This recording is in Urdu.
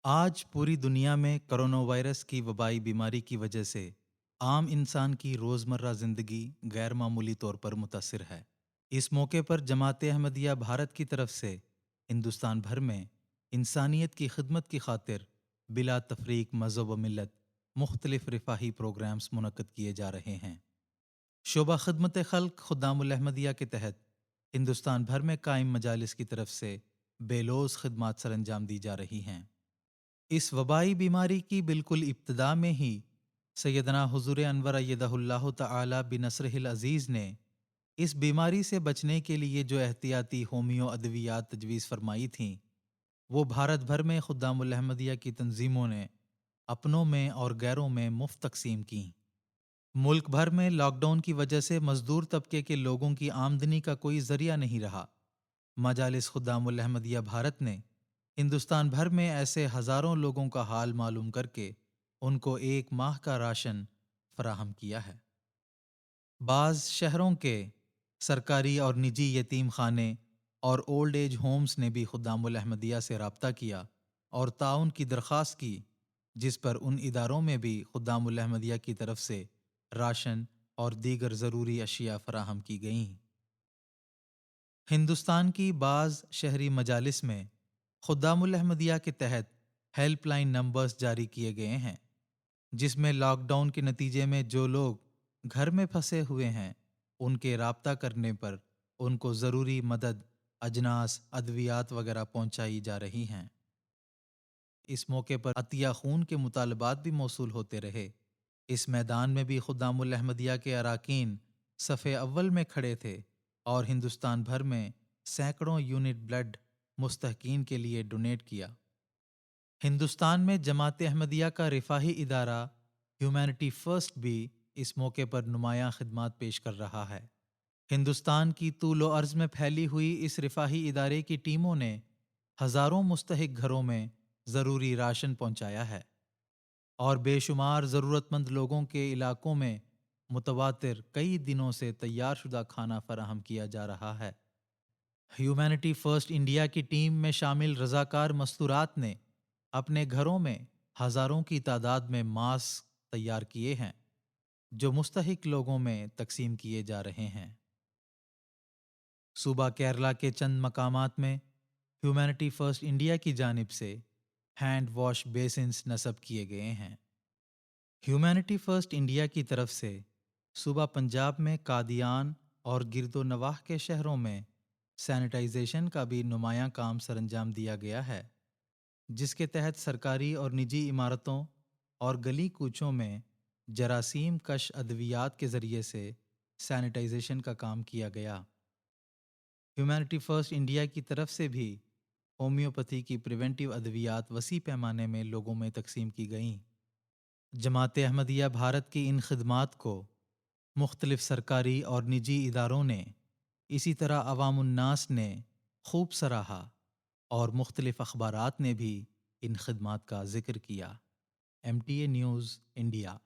آج پوری دنیا میں کرونا وائرس کی وبائی بیماری کی وجہ سے عام انسان کی روزمرہ زندگی غیر معمولی طور پر متاثر ہے۔ اس موقع پر جماعت احمدیہ بھارت کی طرف سے ہندوستان بھر میں انسانیت کی خدمت کی خاطر بلا تفریق مذہب و ملت مختلف رفاہی پروگرامز منعقد کیے جا رہے ہیں۔ شعبہ خدمت خلق خدام الاحمدیہ کے تحت ہندوستان بھر میں قائم مجالس کی طرف سے بے لوث خدمات سر انجام دی جا رہی ہیں۔ اس وبائی بیماری کی بالکل ابتدا میں ہی سیدنا حضور انور ایدہ اللہ تعالی بنصرہ العزیز نے اس بیماری سے بچنے کے لیے جو احتیاطی ہومیو ادویات تجویز فرمائی تھیں، وہ بھارت بھر میں خدام الاحمدیہ کی تنظیموں نے اپنوں میں اور غیروں میں مفت تقسیم کیں۔ ملک بھر میں لاک ڈاؤن کی وجہ سے مزدور طبقے کے لوگوں کی آمدنی کا کوئی ذریعہ نہیں رہا۔ مجالس خدام الاحمدیہ بھارت نے ہندوستان بھر میں ایسے ہزاروں لوگوں کا حال معلوم کر کے ان کو 1 ماہ کا راشن فراہم کیا ہے۔ بعض شہروں کے سرکاری اور نجی یتیم خانے اور اولڈ ایج ہومز نے بھی خدام الاحمدیہ سے رابطہ کیا اور تعاون کی درخواست کی، جس پر ان اداروں میں بھی خدام الاحمدیہ کی طرف سے راشن اور دیگر ضروری اشیاء فراہم کی گئیں۔ ہندوستان کی بعض شہری مجالس میں خدام الاحمدیہ کے تحت ہیلپ لائن نمبرز جاری کیے گئے ہیں، جس میں لاک ڈاؤن کے نتیجے میں جو لوگ گھر میں پھنسے ہوئے ہیں ان کے رابطہ کرنے پر ان کو ضروری مدد، اجناس، ادویات وغیرہ پہنچائی جا رہی ہیں۔ اس موقع پر عطیہ خون کے مطالبات بھی موصول ہوتے رہے۔ اس میدان میں بھی خدام الاحمدیہ کے اراکین صف اول میں کھڑے تھے اور ہندوستان بھر میں سینکڑوں یونٹ بلڈ مستحقین کے لیے ڈونیٹ کیا۔ ہندوستان میں جماعت احمدیہ کا رفاہی ادارہ ہیومینٹی فرسٹ بھی اس موقع پر نمایاں خدمات پیش کر رہا ہے۔ ہندوستان کی طول و عرض میں پھیلی ہوئی اس رفاہی ادارے کی ٹیموں نے ہزاروں مستحق گھروں میں ضروری راشن پہنچایا ہے اور بے شمار ضرورت مند لوگوں کے علاقوں میں متواتر کئی دنوں سے تیار شدہ کھانا فراہم کیا جا رہا ہے۔ ہیومینٹی فرسٹ انڈیا کی ٹیم میں شامل رضاکار مستورات نے اپنے گھروں میں ہزاروں کی تعداد میں ماسک تیار کیے ہیں، جو مستحق لوگوں میں تقسیم کیے جا رہے ہیں۔ صوبہ کیرلا کے چند مقامات میں ہیومینٹی فرسٹ انڈیا کی جانب سے ہینڈ واش بیسنز نصب کیے گئے ہیں۔ ہیومینٹی فرسٹ انڈیا کی طرف سے صوبہ پنجاب میں قادیان اور گرد و نواح کے شہروں میں سینیٹائزیشن کا بھی نمایاں کام سر انجام دیا گیا ہے، جس کے تحت سرکاری اور نجی عمارتوں اور گلی کوچوں میں جراثیم کش ادویات کے ذریعے سے سینیٹائزیشن کا کام کیا گیا۔ ہیومینٹی فرسٹ انڈیا کی طرف سے بھی ہومیوپیتھی کی پریونٹیو ادویات وسیع پیمانے میں لوگوں میں تقسیم کی گئیں۔ جماعت احمدیہ بھارت کی ان خدمات کو مختلف سرکاری اور نجی اداروں نے، اسی طرح عوام الناس نے خوب سراہا اور مختلف اخبارات نے بھی ان خدمات کا ذکر کیا۔ MTA news India.